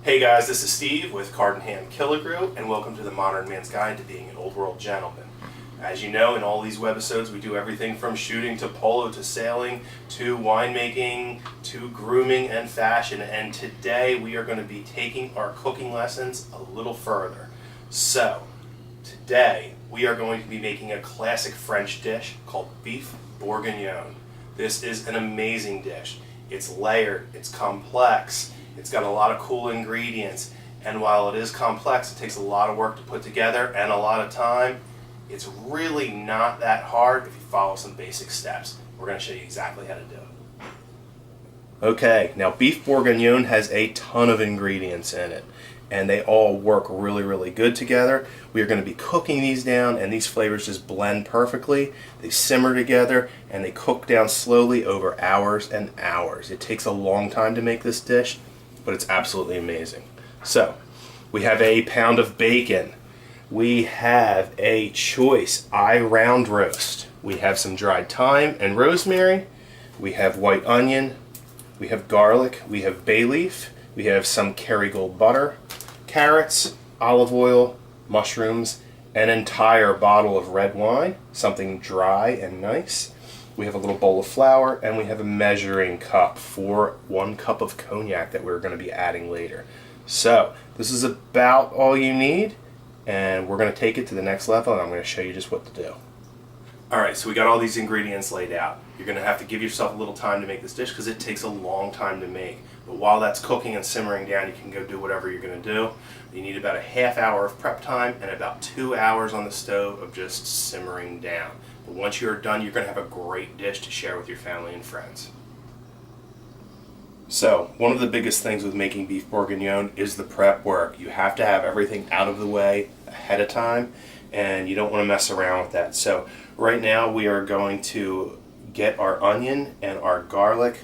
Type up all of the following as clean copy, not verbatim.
Hey guys, this is Steve with Card in Hand Killigrew, and welcome to the Modern Man's Guide to Being an Old World Gentleman. As you know, in all these webisodes, we do everything from shooting to polo to sailing to winemaking to grooming and fashion. And today we are going to be taking our cooking lessons a little further. So, today we are going to be making a classic French dish called Beef Bourguignon. This is an amazing dish. It's layered, it's complex, it's got a lot of cool ingredients, and while it is complex, it takes a lot of work to put together and a lot of time. It's really not that hard if you follow some basic steps. We're going to show you exactly how to do it. Okay, now Beef Bourguignon has a ton of ingredients in it, and they all work really good together. We are going to be cooking these down, and these flavors just blend perfectly. They simmer together, and they cook down slowly over hours and hours. It takes a long time to make this dish, but it's absolutely amazing. So, we have a pound of bacon. We have a choice round roast. We have some dried thyme and rosemary. We have white onion. We have garlic. We have bay leaf. We have some Kerrygold butter, carrots, olive oil, mushrooms, an entire bottle of red wine, something dry and nice. We have a little bowl of flour, and we have a measuring cup for 1 cup of cognac that we're going to be adding later. So, this is about all you need, and we're going to take it to the next level, and I'm going to show you just what to do. Alright, so we got all these ingredients laid out. You're going to have to give yourself a little time to make this dish because it takes a long time to make. But while that's cooking and simmering down, you can go do whatever you're going to do. You need about a half hour of prep time and about 2 hours on the stove of just simmering down. But once you're done, you're going to have a great dish to share with your family and friends. So, one of the biggest things with making beef bourguignon is the prep work. You have to have everything out of the way ahead of time, and you don't want to mess around with that. So, right now we are going to get our onion and our garlic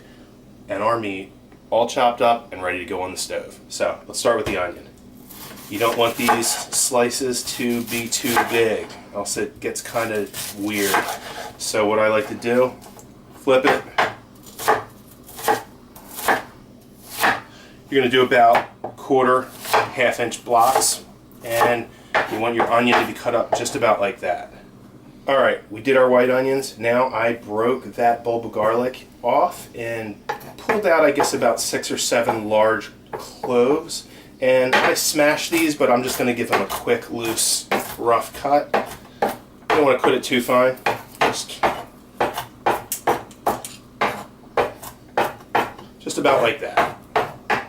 and our meat all chopped up and ready to go on the stove. So, let's start with the onion. You don't want these slices to be too big, else it gets kind of weird. So what I like to do, flip it. You're going to do about half-inch blocks, and you want your onion to be cut up just about like that. Alright, we did our white onions. Now I broke that bulb of garlic off and pulled out, I guess, about 6 or 7 large cloves. And I smashed these, but I'm just going to give them a quick, loose, rough cut. You don't want to cut it too fine. Just about like that.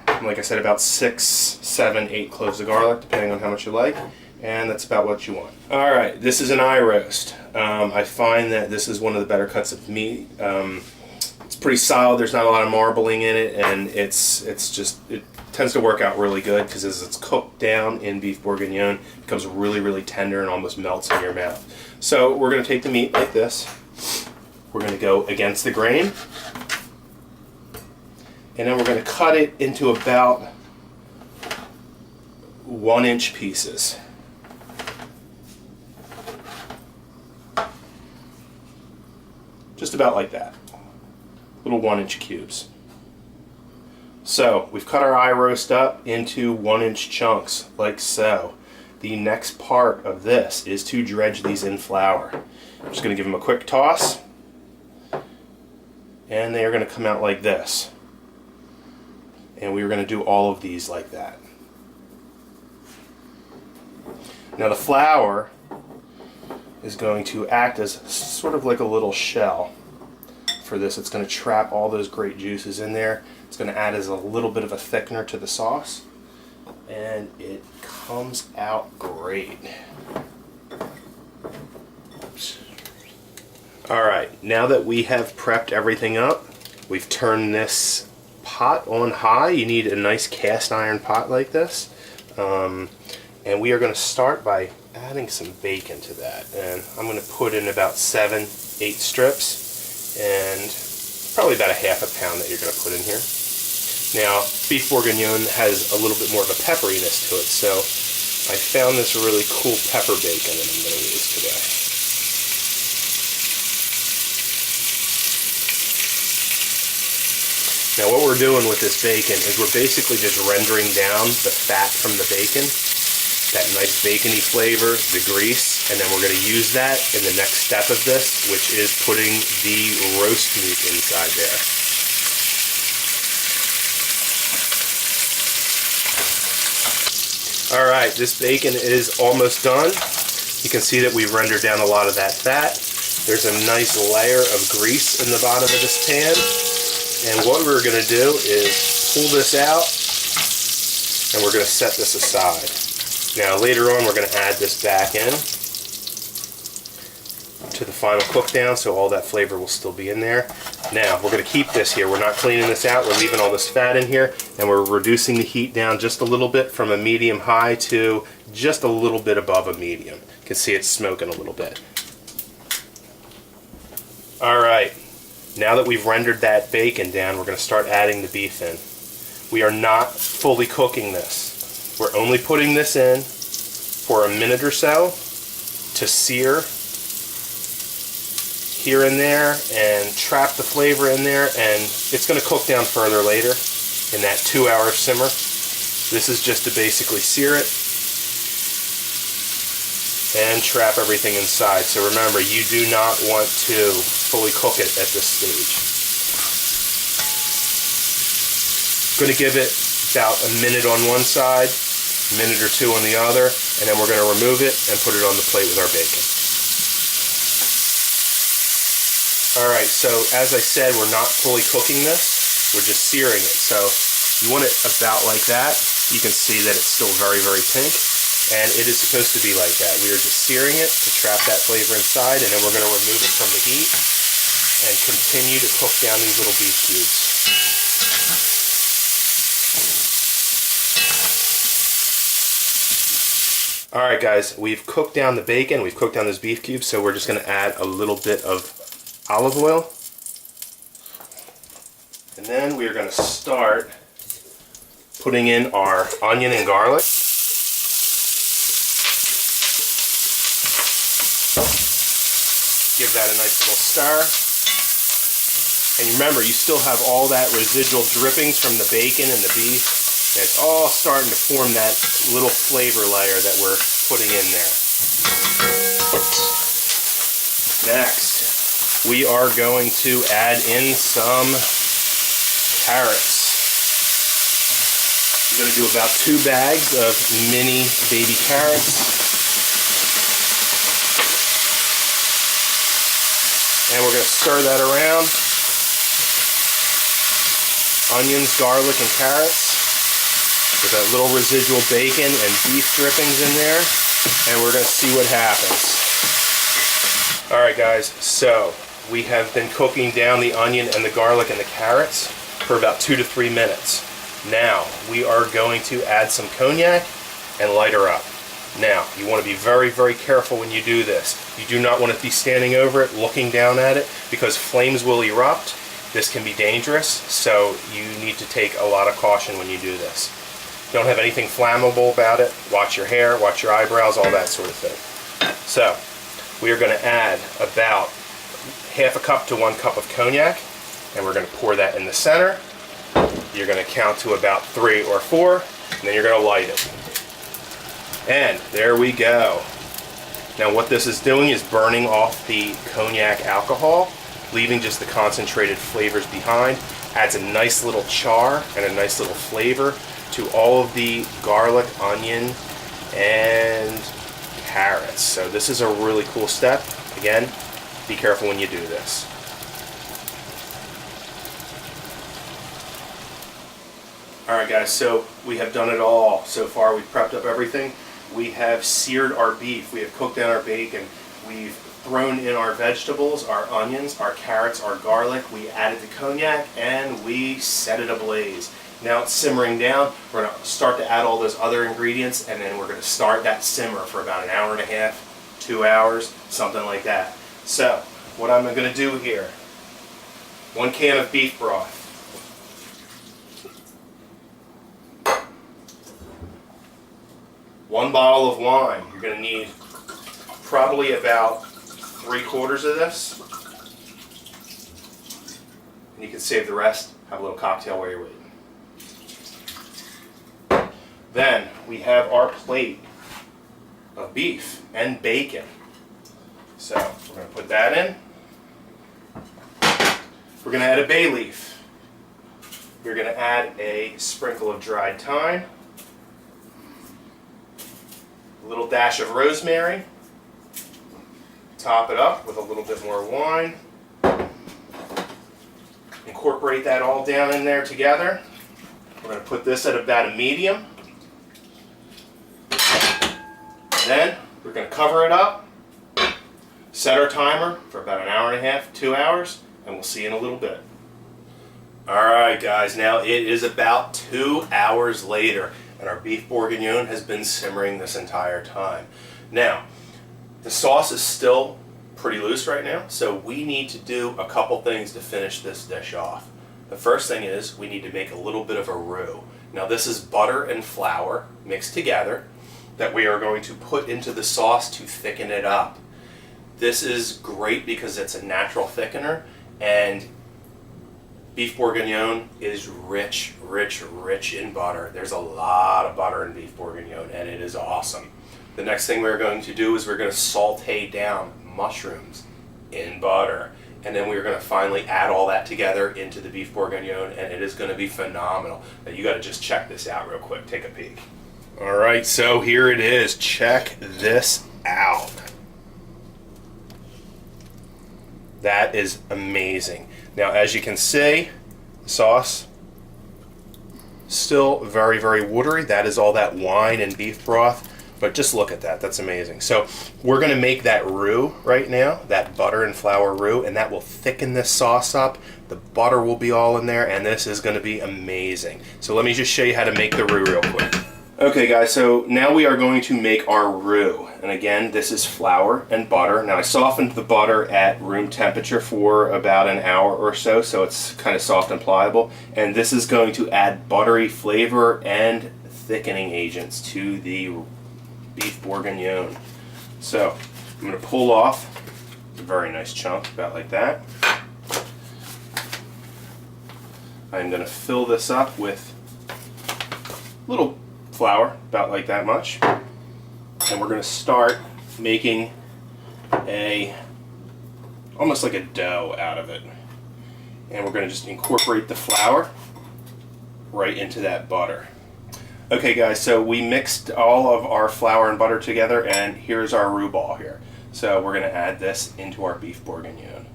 And like I said, about 6, 7, 8 cloves of garlic, depending on how much you like. And that's about what you want. Alright, this is an eye roast. I find that this is one of the better cuts of meat. It's pretty solid, there's not a lot of marbling in it, and it tends to work out really good because as it's cooked down in beef bourguignon, it becomes really tender and almost melts in your mouth. So we're going to take the meat like this. We're going to go against the grain, and then we're going to cut it into about 1-inch pieces. Just about like that. Little 1-inch cubes. So, we've cut our eye roast up into 1-inch chunks, like so. The next part of this is to dredge these in flour. I'm just going to give them a quick toss, and they are going to come out like this. And we're going to do all of these like that. Now the flour is going to act as sort of like a little shell for this. It's going to trap all those great juices in there. It's going to add as a little bit of a thickener to the sauce, and it comes out great. Alright, now that we have prepped everything up, we've turned this pot on high. You need a nice cast iron pot like this. And we are going to start by adding some bacon to that. And I'm going to put in about 7, 8 strips, and probably about a half a pound that you're going to put in here. Now, beef bourguignon has a little bit more of a pepperiness to it, so I found this really cool pepper bacon that I'm going to use today. Now what we're doing with this bacon is we're basically just rendering down the fat from the bacon, that nice bacony flavor, the grease, and then we're going to use that in the next step of this, which is putting the roast meat inside there. Alright, this bacon is almost done. You can see that we've rendered down a lot of that fat. There's a nice layer of grease in the bottom of this pan. And what we're going to do is pull this out, and we're going to set this aside. Now later on we're going to add this back in to the final cook down, so all that flavor will still be in there. Now we're going to keep this here. We're not cleaning this out. We're leaving all this fat in here, and we're reducing the heat down just a little bit from a medium high to just a little bit above a medium. You can see it's smoking a little bit. Alright, now that we've rendered that bacon down, we're going to start adding the beef in. We are not fully cooking this. We're only putting this in for a minute or so to sear here and there and trap the flavor in there, and it's going to cook down further later in that 2-hour simmer. This is just to basically sear it and trap everything inside. So remember, you do not want to fully cook it at this stage. Going to give it about a minute on one side, a minute or two on the other, and then we're going to remove it and put it on the plate with our bacon. Alright, so as I said, we're not fully cooking this, we're just searing it. So you want it about like that. You can see that it's still very, very pink. And it is supposed to be like that. We are just searing it to trap that flavor inside, and then we're going to remove it from the heat and continue to cook down these little beef cubes. Alright guys, we've cooked down the bacon, we've cooked down those beef cubes, so we're just going to add a little bit of olive oil. And then we are going to start putting in our onion and garlic. Give that a nice little stir. And remember, you still have all that residual drippings from the bacon and the beef. And it's all starting to form that little flavor layer that we're putting in there. Next, we are going to add in some carrots. We're going to do about 2 bags of mini baby carrots. And we're going to stir that around. Onions, garlic, and carrots with that little residual bacon and beef drippings in there. And we're going to see what happens. Alright guys, so we have been cooking down the onion and the garlic and the carrots for about 2 to 3 minutes. Now we are going to add some cognac and light her up. Now, you want to be very, very careful when you do this. You do not want to be standing over it, looking down at it, because flames will erupt. This can be dangerous, so you need to take a lot of caution when you do this. Don't have anything flammable about it. Watch your hair, watch your eyebrows, all that sort of thing. So, we are going to add about half a cup to 1 cup of cognac, and we're going to pour that in the center. You're going to count to about 3 or 4, and then you're going to light it. And there we go. Now what this is doing is burning off the cognac alcohol, leaving just the concentrated flavors behind. Adds a nice little char and a nice little flavor to all of the garlic, onion, and carrots. So this is a really cool step. Again, be careful when you do this. Alright guys, so we have done it all so far. We've prepped up everything. We have seared our beef, we have cooked down our bacon, we've thrown in our vegetables, our onions, our carrots, our garlic, we added the cognac, and we set it ablaze. Now it's simmering down. We're going to start to add all those other ingredients, and then we're going to start that simmer for about 1.5 hours, 2 hours, something like that. So, what I'm going to do here, 1 can of beef broth, 1 bottle of wine. You're going to need probably about 3/4 of this. And you can save the rest Have a little cocktail while you're waiting. Then we have our plate of beef and bacon. So we're going to put that in. We're going to add a bay leaf. You're going to add a sprinkle of dried thyme, a little dash of rosemary, top it up with a little bit more wine. Incorporate that all down in there together. We're going to put this at about a medium. Then we're going to cover it up, set our timer for about an hour and a half, 2 hours, and we'll see you in a little bit. Alright guys, now it is about 2 hours later, and our beef bourguignon has been simmering this entire time. Now, the sauce is still pretty loose right now, so we need to do a couple things to finish this dish off. The first thing is we need to make a little bit of a roux. Now this is butter and flour mixed together that we are going to put into the sauce to thicken it up. This is great because it's a natural thickener, and beef bourguignon is rich, rich, rich in butter. There's a lot of butter in beef bourguignon, and it is awesome. The next thing we're going to do is we're going to saute down mushrooms in butter, and then we're going to finally add all that together into the beef bourguignon, and it is going to be phenomenal. Now you got to just check this out real quick. Take a peek. Alright, so here it is. Check this out. That is amazing. Now as you can see, the sauce still very, very watery. That is all that wine and beef broth. But just look at that. That's amazing. So we're going to make that roux right now, that butter and flour roux, and that will thicken this sauce up. The butter will be all in there, and this is going to be amazing. So let me just show you how to make the roux real quick. Okay guys, so now we are going to make our roux. And again, this is flour and butter. Now I softened the butter at room temperature for about an hour or so, so it's kind of soft and pliable. And this is going to add buttery flavor and thickening agents to the beef bourguignon. So I'm going to pull off a very nice chunk, about like that. I'm going to fill this up with little flour, about like that much, and we're going to start making almost like a dough out of it, and we're going to just incorporate the flour right into that butter. Okay guys, so we mixed all of our flour and butter together, and here's our roux ball here. So we're going to add this into our beef bourguignon.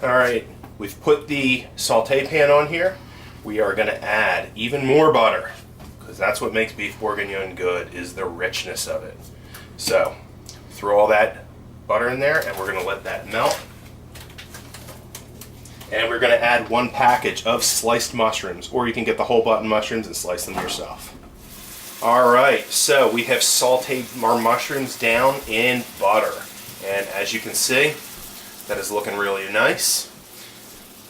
Alright, we've put the saute pan on here. We are going to add even more butter, because that's what makes beef bourguignon good, is the richness of it. So throw all that butter in there, and we're going to let that melt. And we're going to add 1 package of sliced mushrooms, or you can get the whole button mushrooms and slice them yourself. Alright, so we have sauteed our mushrooms down in butter, and as you can see, that is looking really nice.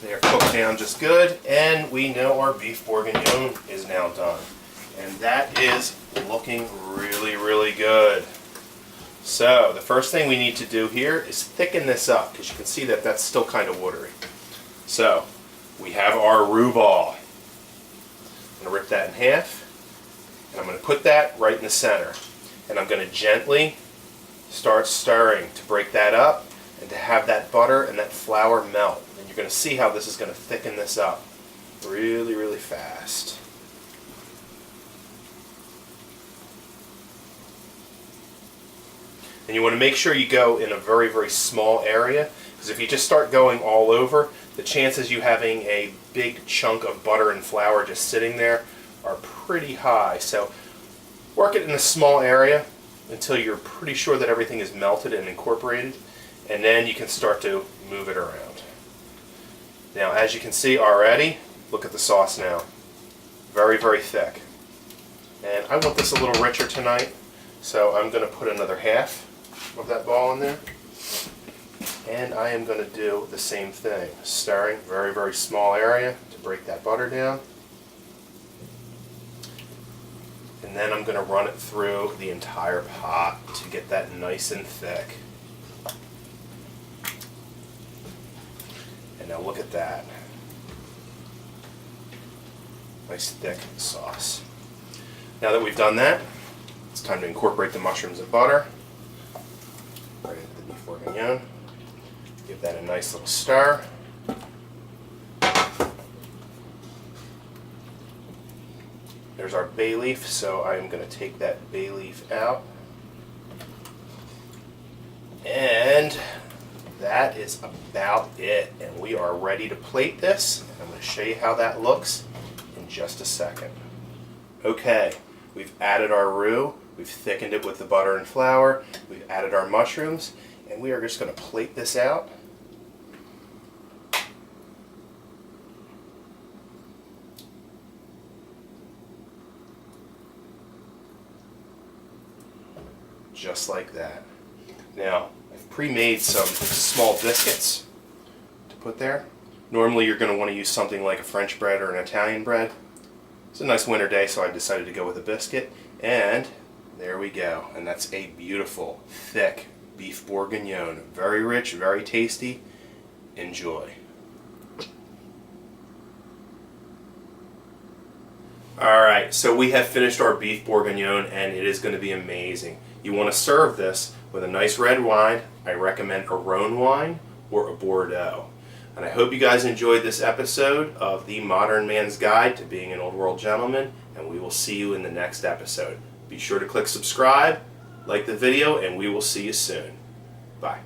They are cooked down just good, and we know our beef bourguignon is now done. And that is looking really, really good. So the first thing we need to do here is thicken this up, because you can see that that's still kind of watery. So we have our roux ball. I'm going to rip that in half, and I'm going to put that right in the center. And I'm going to gently start stirring to break that up and to have that butter and that flour melt. And you're going to see how this is going to thicken this up really, really fast. And you want to make sure you go in a very, very small area, because if you just start going all over, the chances you having a big chunk of butter and flour just sitting there are pretty high. So work it in a small area until you're pretty sure that everything is melted and incorporated, and then you can start to move it around. Now as you can see already, look at the sauce now. Very, very thick. And I want this a little richer tonight, so I'm going to put another half of that ball in there, and I am going to do the same thing, stirring, very, very small area to break that butter down, and then I'm going to run it through the entire pot to get that nice and thick. And now look at that. Nice thick sauce. Now that we've done that, it's time to incorporate the mushrooms and butter right into the beef bourguignon. Give that a nice little stir. There's our bay leaf, so I'm going to take that bay leaf out. And that is about it. And we are ready to plate this. I'm going to show you how that looks in just a second. Okay, we've added our roux. We've thickened it with the butter and flour. We've added our mushrooms. And we are just going to plate this out. Just like that. Now, I've pre-made some small biscuits to put there. Normally you're going to want to use something like a French bread or an Italian bread. It's a nice winter day, so I decided to go with a biscuit. And there we go. And that's a beautiful, thick beef bourguignon. Very rich, very tasty. Enjoy. Alright, so we have finished our beef bourguignon and it is going to be amazing. You want to serve this with a nice red wine. I recommend a Rhone wine or a Bordeaux. And I hope you guys enjoyed this episode of The Modern Man's Guide to Being an Old World Gentleman, and we will see you in the next episode. Be sure to click subscribe, like the video, and we will see you soon. Bye.